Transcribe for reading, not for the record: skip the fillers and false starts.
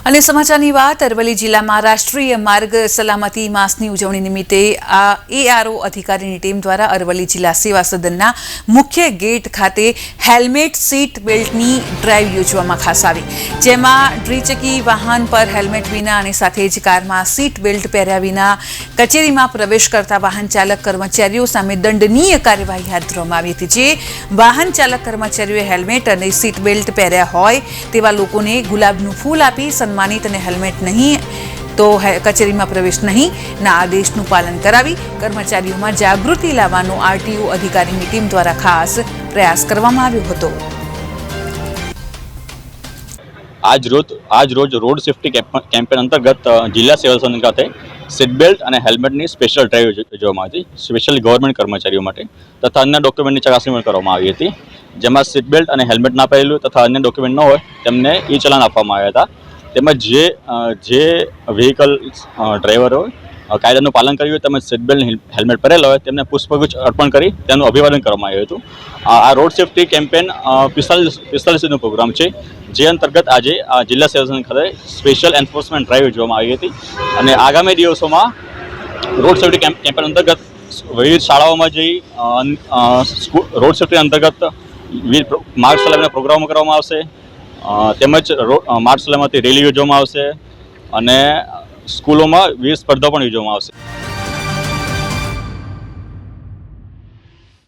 અને સમાચારની વાત અરવલ્લી જિલ્લામાં રાષ્ટ્રીય માર્ગ સલામતી માસની ઉજવણી નિમિત્તે ARO અધિકારીની ટીમ દ્વારા અરવલ્લી જિલ્લા સેવા સદનના મુખ્ય ગેટ ખાતે હેલ્મેટ સીટ બેલ્ટની ડ્રાઈવ યોજવામાં ખાસ આવી, જેમાં દ્વિચકી વાહન પર હેલ્મેટ વિના અને સાથે જ કારમાં સીટ બેલ્ટ પહેર્યા વિના કચેરીમાં પ્રવેશ કરતા વાહન ચાલક કર્મચારીઓ સામે દંડનીય કાર્યવાહી હાથ ધરવામાં આવી હતી। જે વાહન ચાલક કર્મચારીઓએ હેલ્મેટ અને સીટ બેલ્ટ પહેર્યા હોય તેવા લોકોને ગુલાબનું ફૂલ આપી સન્માનિત અને હેલ્મેટ નહીં તો કચેરીમાં પ્રવેશ નહીં ના આદેશનું પાલન કરાવી કર્મચારીઓમાં જાગૃતિ લાવવાનો RTO અધિકારીની ટીમ દ્વારા ખાસ પ્રયાસ કરવામાં આવ્યો હતો। આજ રોજ રોડ સેફ્ટી કેમ્પેન અંતર્ગત જિલ્લા સેવા સદન ખાતે સીટ બેલ્ટ અને હેલ્મેટની સ્પેશિયલ ડ્રાઈવ યોજવામાં આવી હતી। સ્પેશિયલી ગવર્મેન્ટ કર્મચારીઓ માટે તથા અન્ય ડોક્યુમેન્ટની ચકાસણી પણ કરવામાં આવી હતી, જેમાં સીટ બેલ્ટ અને હેલ્મેટ ના પહેરેલું તથા અન્ય ડોક્યુમેન્ટ ન હોય તેમને ચલાન આપવામાં આવ્યા હતા। તેમજ જે વ્હીકલ ડ્રાઈવર હોય કાયદાનું પાલન કર્યું હોય તેમજ સીટ બેલ્ટ હેલ્મેટ પહેરેલા હોય તેમને પુષ્પગુચ્છ અર્પણ કરી તેનું અભિવાદન કરવામાં આવ્યું હતું। આ રોડ સેફ્ટી કેમ્પેન 45નો પ્રોગ્રામ છે, જે અંતર્ગત આજે જિલ્લા સેવા સદન ખાતે સ્પેશિયલ એન્ફોર્સમેન્ટ ડ્રાઈવ યોજવામાં આવી હતી અને આગામી દિવસોમાં રોડ સેફ્ટી કેમ્પેન અંતર્ગત વિવિધ શાળાઓમાં જઈ રોડ સેફ્ટી અંતર્ગત વિવિધ માર્ગ સલામતીના પ્રોગ્રામો કરવામાં આવશે, તેમજ માર્ગ સલામતી રેલી યોજવામાં આવશે અને સ્કૂલોમાં વિવિધ સ્પર્ધાઓ પણ યોજવામાં આવશે।